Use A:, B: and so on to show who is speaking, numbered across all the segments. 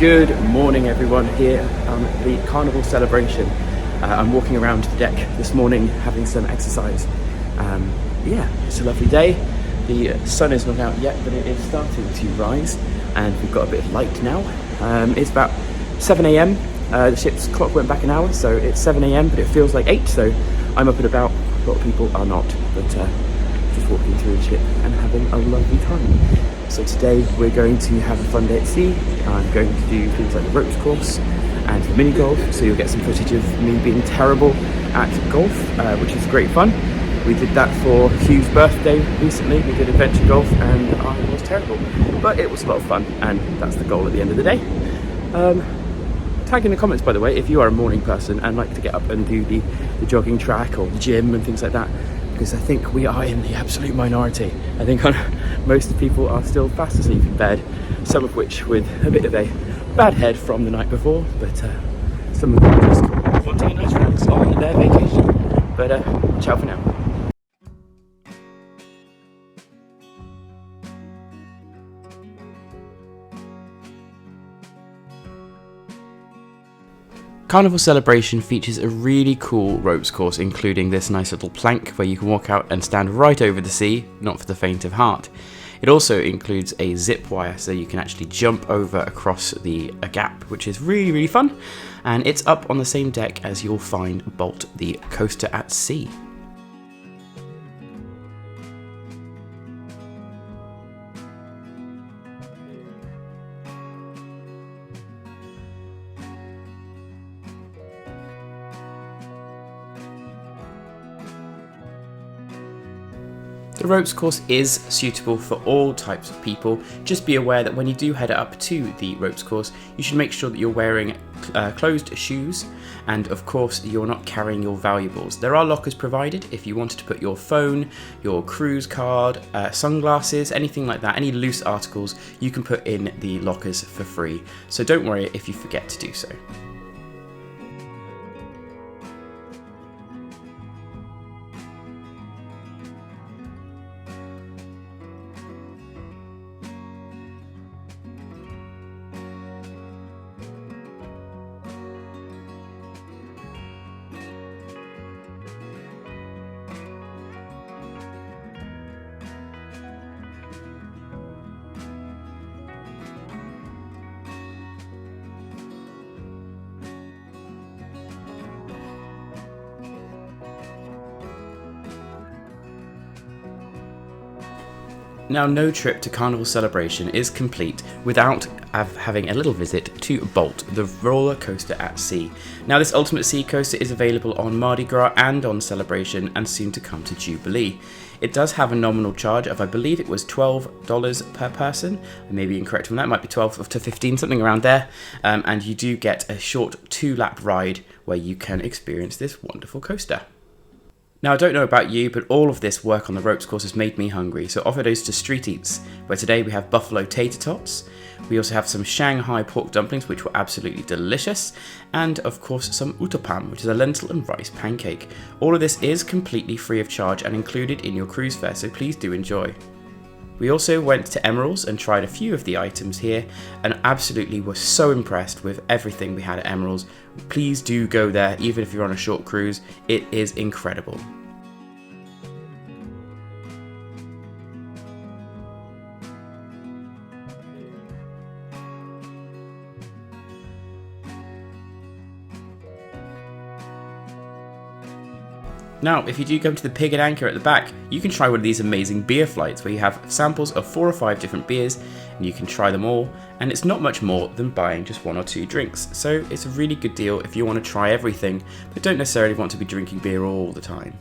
A: Good morning everyone here on the Carnival Celebration. I'm walking around the deck this morning having some exercise. Yeah, it's a lovely day. The sun is not out yet, but it is starting to rise and we've got a bit of light now. It's about 7 a.m. The ship's clock went back an hour, so it's 7 a.m. but it feels like 8, so I'm up and about. A lot of people are not, but just walking through the ship and having a lovely time. So today we're going to have a fun day at sea. I'm going to do things like the ropes course and the mini golf, so you'll get some footage of me being terrible at golf, which is great fun. We did that for Hugh's birthday recently. We did adventure golf and I was terrible, but it was a lot of fun and that's the goal at the end of the day. Tag in the comments, by the way, if you are a morning person and like to get up and do the jogging track or the gym and things like that, because I think we are in the absolute minority. I think most people are still fast asleep in bed, some of which with a bit of a bad head from the night before, but some of them are just wanting a nice relax on their vacation. But ciao for now. Carnival Celebration features a really cool ropes course, including this nice little plank where you can walk out and stand right over the sea, not for the faint of heart. It also includes a zip wire, so you can actually jump over across a gap, which is really fun. And it's up on the same deck as you'll find Bolt, the coaster at sea. The ropes course is suitable for all types of people. Just be aware that when you do head up to the ropes course, you should make sure that you're wearing closed shoes, and of course you're not carrying your valuables. There are lockers provided if you wanted to put your phone, your cruise card, sunglasses, anything like that, any loose articles you can put in the lockers for free. So don't worry if you forget to do so. Now, no trip to Carnival Celebration is complete without having a little visit to Bolt, the roller coaster at sea. Now, this Ultimate Sea Coaster is available on Mardi Gras and on Celebration, and soon to come to Jubilee. It does have a nominal charge of, I believe it was $12 per person. I may be incorrect on that, it might be 12 to 15, something around there. And you do get a short 2-lap ride where you can experience this wonderful coaster. Now, I don't know about you, but all of this work on the ropes course has made me hungry, so off it goes to Street Eats, where today we have buffalo tater tots. We also have some Shanghai pork dumplings, which were absolutely delicious, and of course some uttapam, which is a lentil and rice pancake. All of this is completely free of charge and included in your cruise fare, so please do enjoy. We also went to Emerald's and tried a few of the items here and absolutely were so impressed with everything we had at Emerald's. Please do go there, even if you're on a short cruise. It is incredible. Now, if you do come to the Pig and Anchor at the back, you can try one of these amazing beer flights where you have samples of 4 or 5 different beers and you can try them all, and it's not much more than buying just 1 or 2 drinks. So it's a really good deal if you want to try everything, but don't necessarily want to be drinking beer all the time.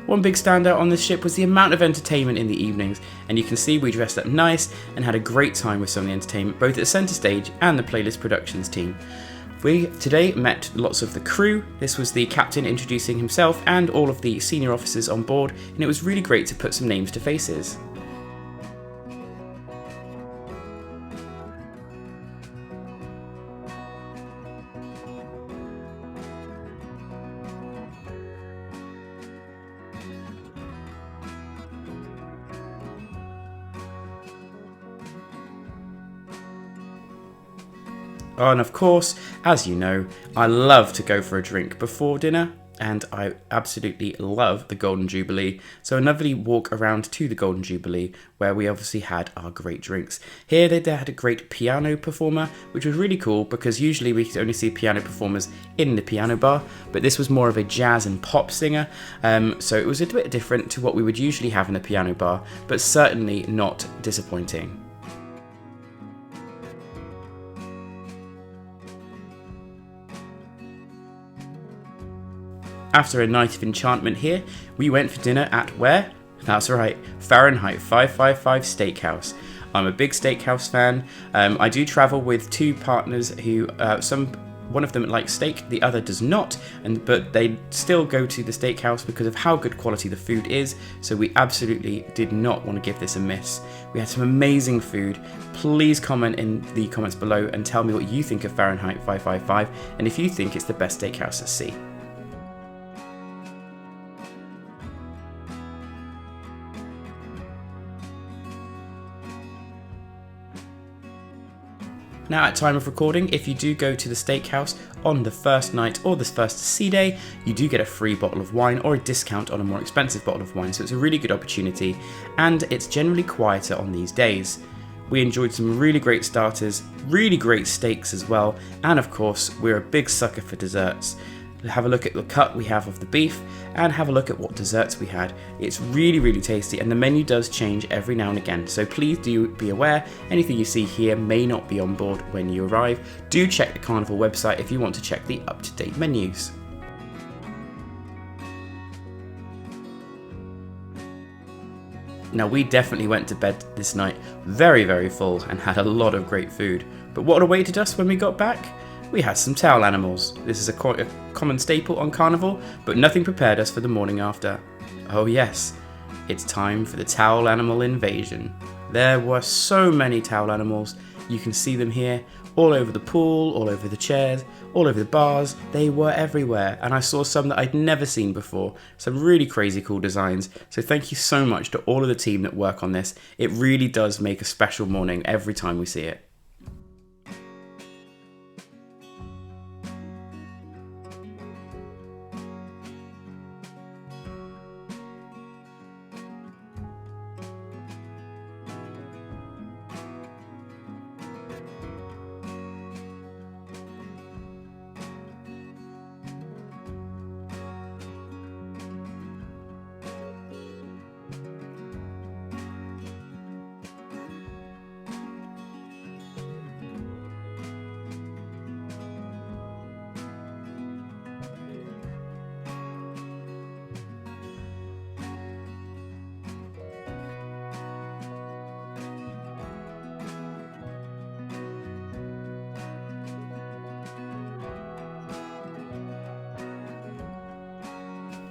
A: One big standout on this ship was the amount of entertainment in the evenings, and you can see we dressed up nice and had a great time with some of the entertainment both at the centre stage and the Playlist Productions team. We today met lots of the crew. This was the captain introducing himself and all of the senior officers on board, and it was really great to put some names to faces. Oh, and of course, as you know, I love to go for a drink before dinner, and I absolutely love the Golden Jubilee. So a lovely walk around to the Golden Jubilee, where we obviously had our great drinks. Here they had a great piano performer, which was really cool because usually we only see piano performers in the piano bar, but this was more of a jazz and pop singer, so it was a bit different to what we would usually have in a piano bar, but certainly not disappointing. After a night of enchantment here, we went for dinner at where? That's right, Fahrenheit 555 Steakhouse. I'm a big steakhouse fan. I do travel with two partners who, one of them likes steak, the other does not, but they still go to the steakhouse because of how good quality the food is, so we absolutely did not want to give this a miss. We had some amazing food. Please comment in the comments below and tell me what you think of Fahrenheit 555 and if you think it's the best steakhouse at sea. Now, at time of recording, if you do go to the steakhouse on the first night or the first sea day, you do get a free bottle of wine or a discount on a more expensive bottle of wine, so it's a really good opportunity, and it's generally quieter on these days. We enjoyed some really great starters, really great steaks as well, and of course, we're a big sucker for desserts. Have a look at the cut we have of the beef and have a look at what desserts we had. It's really tasty, and the menu does change every now and again, so please do be aware anything you see here may not be on board when you arrive. Do check the Carnival website if you want to check the up-to-date menus. Now, we definitely went to bed this night very full and had a lot of great food, but what awaited us when we got back? We had some towel animals. This is quite a common staple on Carnival, but nothing prepared us for the morning after. Oh yes, it's time for the towel animal invasion. There were so many towel animals. You can see them here, all over the pool, all over the chairs, all over the bars. They were everywhere, and I saw some that I'd never seen before. Some really crazy cool designs. So thank you so much to all of the team that work on this. It really does make a special morning every time we see it.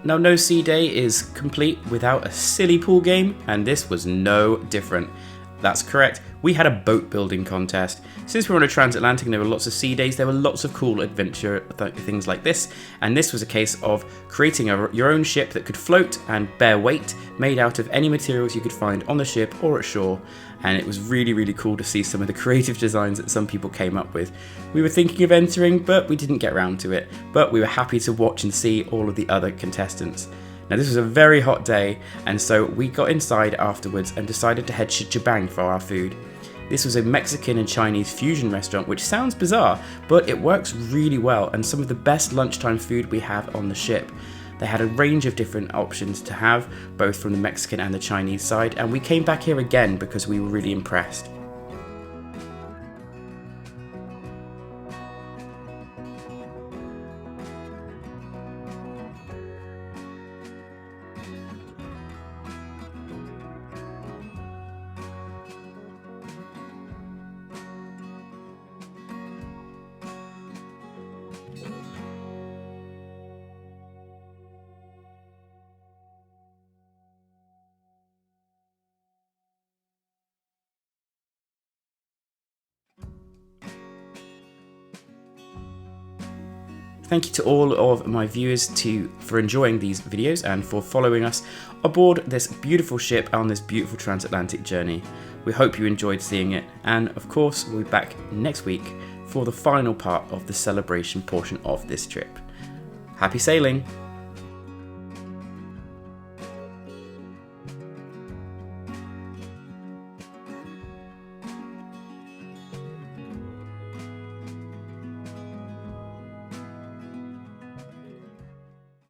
A: Now, no sea day is complete without a silly pool game, and this was no different. That's correct, we had a boat building contest. Since we were on a transatlantic and there were lots of sea days, there were lots of cool adventure things like this, and this was a case of creating your own ship that could float and bear weight, made out of any materials you could find on the ship or at shore, and it was really cool to see some of the creative designs that some people came up with. We were thinking of entering, but we didn't get around to it, but we were happy to watch and see all of the other contestants. Now, this was a very hot day, and so we got inside afterwards and decided to head to Jabang for our food. This was a Mexican and Chinese fusion restaurant, which sounds bizarre, but it works really well, and some of the best lunchtime food we have on the ship. They had a range of different options to have, both from the Mexican and the Chinese side, and we came back here again because we were really impressed. Thank you to all of my viewers for enjoying these videos and for following us aboard this beautiful ship on this beautiful transatlantic journey. We hope you enjoyed seeing it, and of course we'll be back next week for the final part of the celebration portion of this trip. Happy sailing!